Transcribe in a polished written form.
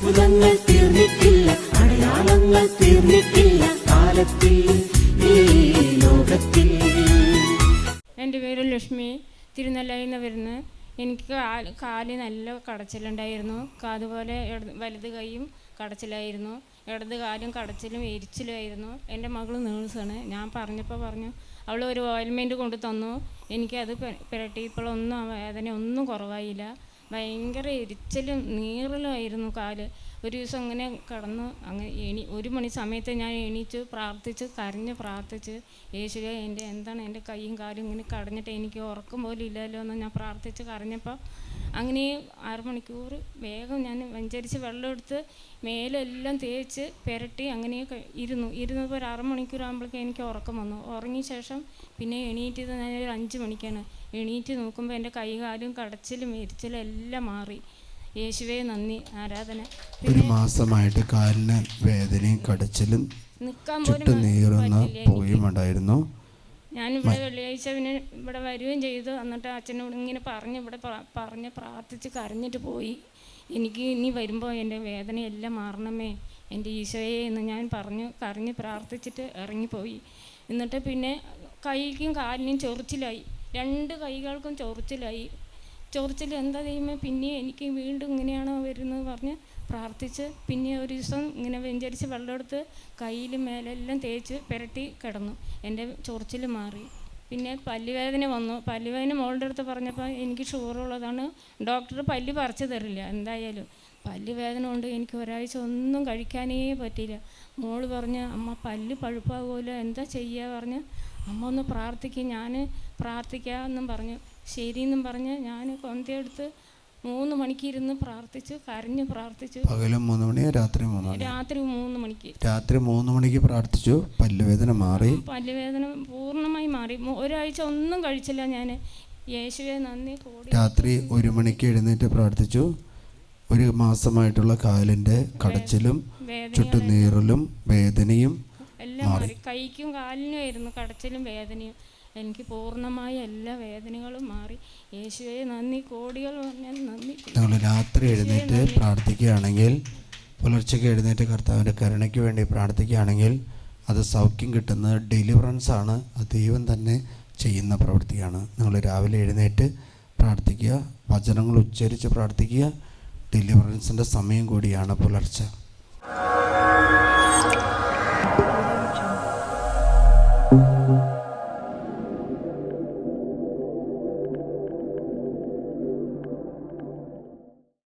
അത്ഭുതങ്ങൾ തീർന്നിട്ടില്ല, അടയാളങ്ങൾ തീർന്നിട്ടില്ല കാലത്തിൽ ഈ ലോകത്തിൽ. എൻ്റെ പേര് ലക്ഷ്മി, തിരുനെല്ലയിൽ നിന്ന് വരുന്നു. എനിക്ക് കാല് നല്ല കടച്ചിലുണ്ടായിരുന്നു. അതുപോലെ വലത് കൈയും കടച്ചിലായിരുന്നു, ഇടത് കാലും കടച്ചിലും എരിച്ചിലുമായിരുന്നു. എൻ്റെ മകൾ നേഴ്സാണ്. ഞാൻ പറഞ്ഞപ്പോൾ പറഞ്ഞു, അവൾ ഒരു ഓയിൽമെൻറ്റ് കൊണ്ട് തന്നു. എനിക്കത് പുരട്ടിയപ്പോഴൊന്നും ആ വേദന ഒന്നും കുറവായില്ല. ഭയങ്കര എരിച്ചിലും നീറലുമായിരുന്നു കാല്. ഒരു ദിവസം അങ്ങനെ കിടന്നു. അങ്ങനെ 1 മണി സമയത്ത് ഞാൻ എണീച്ചു പ്രാർത്ഥിച്ച് കരഞ്ഞ് പ്രാർത്ഥിച്ച്, യേശുവേ എൻ്റെ കൈയും കാലും ഇങ്ങനെ കടഞ്ഞിട്ട് എനിക്ക് ഉറക്കം പോലും ഇല്ലല്ലോ എന്ന് ഞാൻ പ്രാർത്ഥിച്ച് കരഞ്ഞപ്പോൾ അങ്ങനെ 6 മണിക്കൂർ വേഗം ഞാൻ വെഞ്ചരിച്ച് വെള്ളം എടുത്ത് മേലെല്ലാം തേച്ച് പുരട്ടി അങ്ങനെ ഇരുന്നപ്പോൾ ഒരു 6 മണിക്കൂർ ആകുമ്പോഴേക്കും എനിക്ക് ഉറക്കം വന്നു. ഉറങ്ങിയ ശേഷം പിന്നെ എണീറ്റത് ഞാൻ ഒരു 5 മണിക്കാണ്. എണീറ്റ് നോക്കുമ്പോൾ എൻ്റെ കൈകാലും കടച്ചിലും എരിച്ചിലും എല്ലാം മാറി. യേശുവേ നന്ദി, ആരാധന. ഒരു മാസമായിട്ട് കാലിന് വേദനയും കടച്ചിലും നിൽക്കാൻ ചുട്ടു നീറുന്ന പോയുമുണ്ടായിരുന്നു. ഞാനിവിടെ വെള്ളിയാഴ്ച പിന്നെ ഇവിടെ വരികയും ചെയ്തു. എന്നിട്ട് അച്ഛനോട് ഇങ്ങനെ പറഞ്ഞ് പ്രാർത്ഥിച്ച് കരഞ്ഞിട്ട് പോയി. എനിക്ക് ഇനി വരുമ്പോൾ എൻ്റെ വേദനയെല്ലാം മാറണമേ എൻ്റെ ഈശോയെ എന്ന് ഞാൻ കരഞ്ഞ് പ്രാർത്ഥിച്ചിട്ട് ഇറങ്ങിപ്പോയി. എന്നിട്ട് പിന്നെ കൈക്കും കാലിനും ചൊറിച്ചിലായി, 2 കൈകൾക്കും ചൊറിച്ചിൽ എന്താ ചെയ്യുമ്പോൾ പിന്നെ എനിക്ക് വീണ്ടും ഇങ്ങനെയാണോ വരുന്നത് പറഞ്ഞ് പ്രാർത്ഥിച്ച് പിന്നെ ഒരു ദിവസം ഇങ്ങനെ വെഞ്ചരിച്ച് വെള്ളമെടുത്ത് കയ്യിലും മേലെല്ലാം തേച്ച് പുരട്ടി കിടന്നു. എൻ്റെ ചൊറിച്ചിൽ മാറി. പിന്നെ പല്ലുവേദന വന്നു. പല്ലുവേദന മോളുടെ അടുത്ത് പറഞ്ഞപ്പോൾ എനിക്ക് ഷുഗറുള്ളതാണ്, ഡോക്ടർ പല്ല് പറിച്ച് തരില്ല എന്തായാലും. പല്ലുവേദന കൊണ്ട് എനിക്ക് ഒരാഴ്ച ഒന്നും കഴിക്കാനേ പറ്റിയില്ല. മോള് പറഞ്ഞ്, അമ്മ പല്ല് പഴുപ്പാകുമല്ലോ, എന്താ ചെയ്യുക പറഞ്ഞ്, അമ്മ ഒന്ന് പ്രാർത്ഥിക്കും. ഞാൻ പ്രാർത്ഥിക്കാമെന്നും പറഞ്ഞു. ശരിയെന്നും പറഞ്ഞ് ഞാൻ കൊന്തയെടുത്ത് 3 മണിക്ക് ഇരുന്ന് പ്രാർത്ഥിച്ചു, കരഞ്ഞ് പ്രാർത്ഥിച്ചു. പകലും 3 മണി, രാത്രി 3 മണിക്ക്. രാത്രി 3 മണിക്ക് പ്രാർത്ഥിച്ചു. പല്ലുവേദന മാറി, പല്ലുവേദന പൂർണ്ണമായി മാറി. ഒരാഴ്ച ഒന്നും കഴിച്ചില്ല ഞാൻ. യേശുവേ നന്ദി. രാത്രി 1 മണിക്ക് എഴുന്നേറ്റ് പ്രാർത്ഥിച്ചു. 1 മാസമായിട്ടുള്ള കാലിൻ്റെ കടച്ചിലും ചുട്ടുനീറലും വേദനയും എല്ലാം മാറി. കൈക്കും കാലിനും ആയിരുന്നു കടച്ചിലും വേദനയും. എനിക്ക് പൂർണ്ണമായ എല്ലാ വേദനകളും മാറി. യേശുവേ നന്ദി, കോടികൾ പറഞ്ഞാൽ നന്ദി. നിങ്ങൾ രാത്രി എഴുന്നേറ്റ് പ്രാർത്ഥിക്കുകയാണെങ്കിൽ, പുലർച്ചയ്ക്ക് എഴുന്നേറ്റ് കർത്താവിൻ്റെ കരുണയ്ക്ക് വേണ്ടി പ്രാർത്ഥിക്കുകയാണെങ്കിൽ അത് സൗഖ്യം കിട്ടുന്നത് ഡെലിവറൻസ് ആണ്. അത് ദൈവം തന്നെ ചെയ്യുന്ന പ്രവൃത്തിയാണ്. നിങ്ങൾ രാവിലെ എഴുന്നേറ്റ് പ്രാർത്ഥിക്കുക, വചനങ്ങൾ ഉച്ചരിച്ച് പ്രാർത്ഥിക്കുക. ഡെലിവറൻസിൻ്റെ സമയം കൂടിയാണ് പുലർച്ചെ.